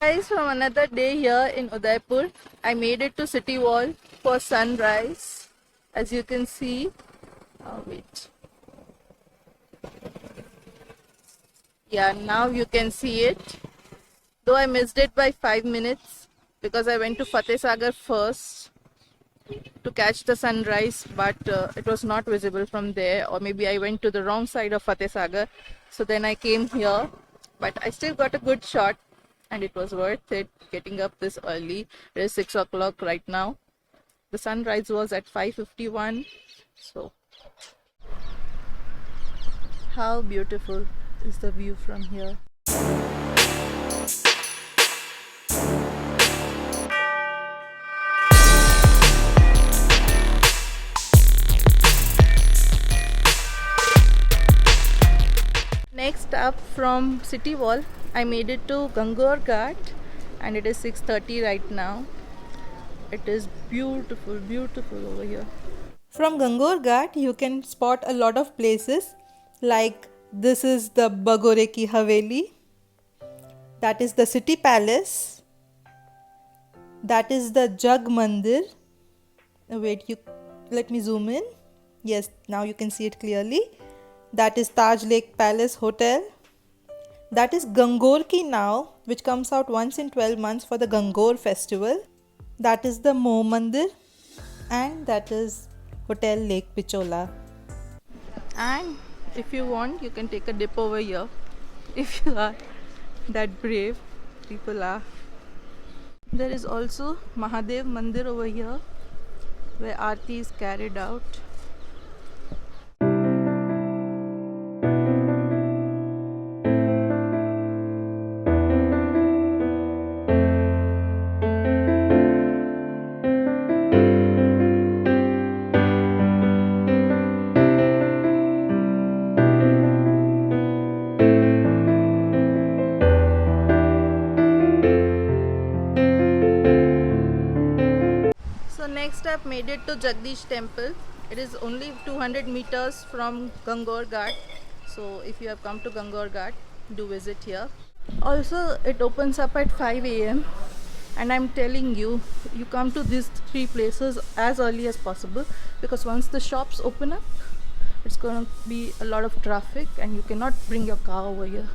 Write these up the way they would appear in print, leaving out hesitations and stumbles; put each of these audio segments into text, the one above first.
Guys, from another day here in Udaipur, I made it to City Wall for sunrise. As you can see, wait. Yeah, now you can see it. Though I missed it by 5 minutes because I went to Fateh Sagar first to catch the sunrise, but it was not visible from there, or maybe I went to the wrong side of Fateh Sagar. So then I came here, but I still got a good shot, and it was worth it getting up this early. It is 6 o'clock right now. The sunrise was at 5:51. So how beautiful is the view from here. Next up from City Wall, I made it to Gangaur Ghat, and it is 6:30 right now. It is beautiful, beautiful over here. From Gangaur Ghat, you can spot a lot of places, like this is the Bagore Ki Haveli, that is the City Palace, that is the Jag Mandir. Let me zoom in. Yes, now you can see it clearly. That is Taj Lake Palace Hotel. That is Gangaur Ki Nao, which comes out once in 12 months for the Gangaur festival. That is the Moh Mandir, and that is Hotel Lake Pichola. And if you want, you can take a dip over here if you are that brave. People are. There is also Mahadev Mandir over here where Aarti is carried out. Next up, made it to Jagdish Temple. It is only 200 meters from Gangaur Ghat. So if you have come to Gangaur Ghat, do visit here. Also, it opens up at 5 a.m. and I'm telling you, you come to these three places as early as possible, because once the shops open up, it's going to be a lot of traffic and you cannot bring your car over here.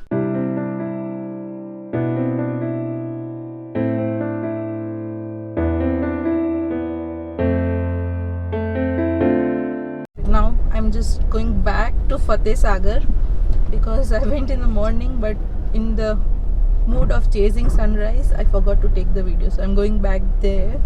Now I'm just going back to Fateh Sagar because I went in the morning, but in the mood of chasing sunrise I forgot to take the video, so I'm going back there.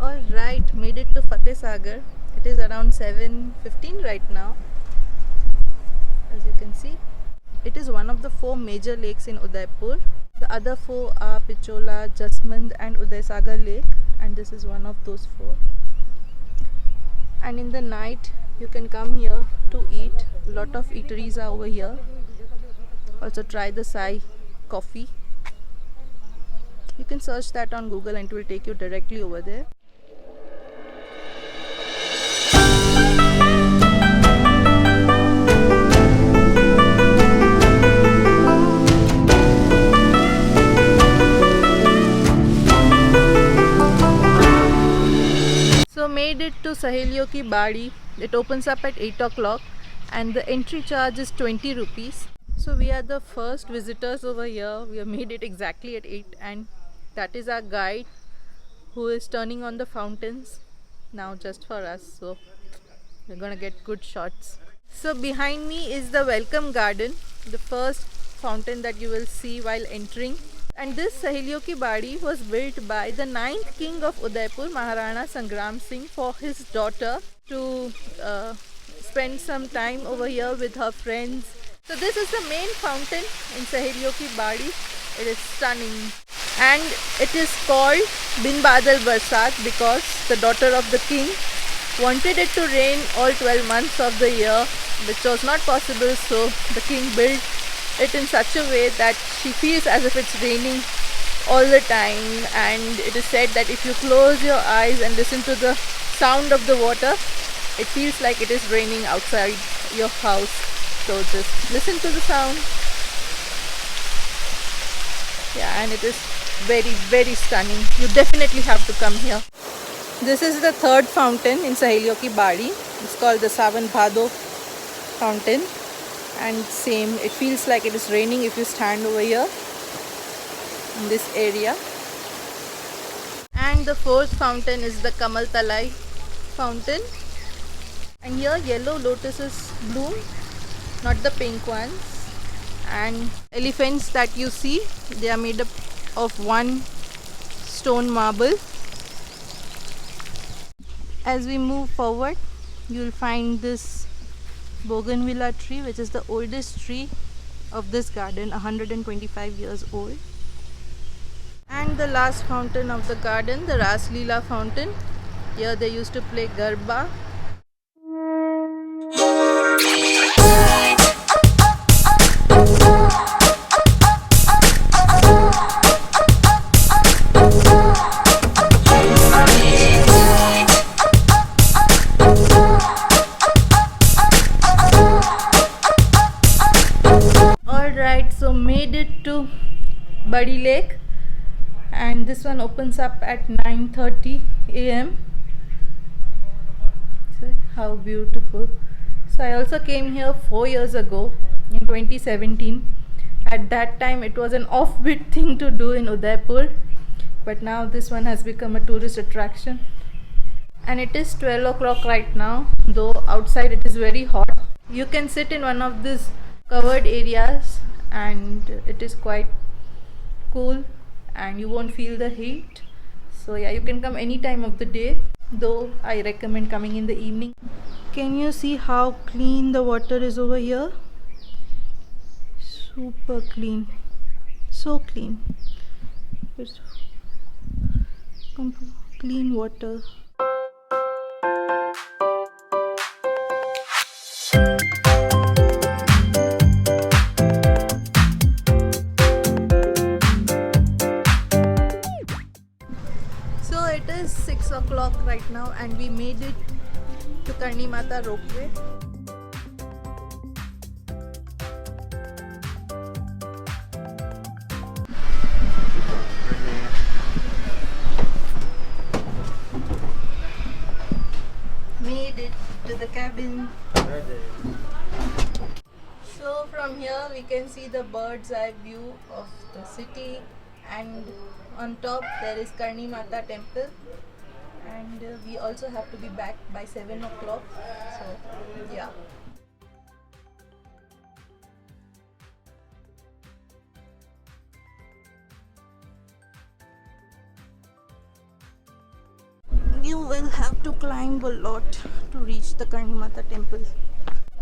Alright, made it to Fateh Sagar. It is around 7:15 right now. As you can see, it is one of the 4 major lakes in Udaipur. The other 4 are Pichola, Jasmand and Uday Sagar Lake, and this is one of those 4. And in the night you can come here to eat. A lot of eateries are over here. Also try the Sai coffee. You can search that on Google and it will take you directly over there. So made it to Saheliyon Ki Badi. It opens up at 8 o'clock and the entry charge is 20 rupees. So we are the first visitors over here. We have made it exactly at 8, and that is our guide who is turning on the fountains now just for us. So we're gonna get good shots. So behind me is the welcome garden, the first fountain that you will see while entering. And this Saheliyon Ki Badi was built by the 9th king of Udaipur, Maharana Sangram Singh, for his daughter to spend some time over here with her friends. So this is the main fountain in Saheliyon Ki Badi. It is stunning. And it is called Bin Badal Barsat because the daughter of the king wanted it to rain all 12 months of the year, which was not possible, so the king built it in such a way that she feels as if it's raining all the time, and it is said that if you close your eyes and listen to the sound of the water, it feels like it is raining outside your house. So just listen to the sound. Yeah, and it is very, very stunning. You definitely have to come here. This is the third fountain in Saheliyon ki Badi. It's called the Sawan Bhado fountain, and same, it feels like it is raining if you stand over here in this area. And the fourth fountain is the Kamal Talai fountain, and here yellow lotuses bloom, not the pink ones. And elephants that you see, they are made up of one stone marble. As we move forward, you will find this bougainvillea tree, which is the oldest tree of this garden, 125 years old. And the last fountain of the garden, the Ras Leela fountain. Here they used to play Garba. Alright, so made it to Badi Lake, and this one opens up at 9:30 a.m. So how beautiful. So I also came here 4 years ago in 2017. At that time it was an offbeat thing to do in Udaipur, but now this one has become a tourist attraction. And it is 12 o'clock right now, though outside it is very hot. You can sit in one of these covered areas and it is quite cool and you won't feel the heat. So yeah, you can come any time of the day, though I recommend coming in the evening. Can you see how clean the water is over here? Super clean, so clean. It's clean water. So it is 6 o'clock right now and we made it to Karni Mata ropeway. Made it to the cabin. So from here we can see the bird's eye view of the city, and on top there is Karni Mata temple, and we also have to be back by 7 o'clock. So yeah. You will have to climb a lot to reach the Karni Mata temple.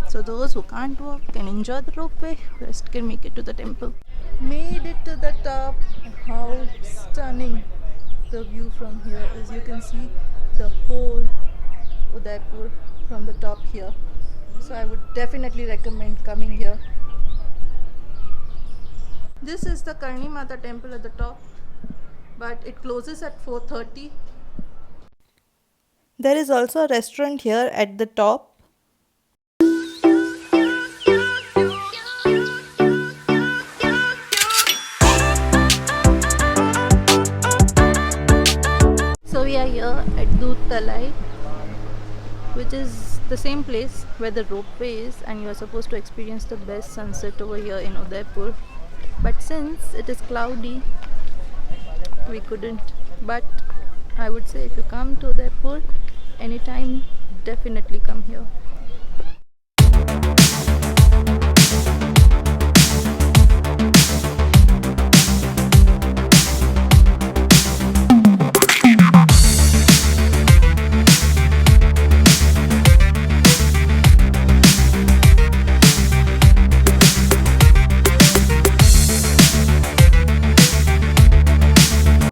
So those who can't walk can enjoy the ropeway, rest can make it to the temple. Made it to the top. How stunning the view from here is. You can see the whole Udaipur from the top here. So I would definitely recommend coming here. This is the Karni Mata temple at the top, but it closes at 4:30. There is also a restaurant here at the top. So we are here at Doodh Talai, which is the same place where the ropeway is, and you are supposed to experience the best sunset over here in Udaipur. But since it is cloudy, we couldn't. But I would say if you come to Udaipur anytime, definitely come here.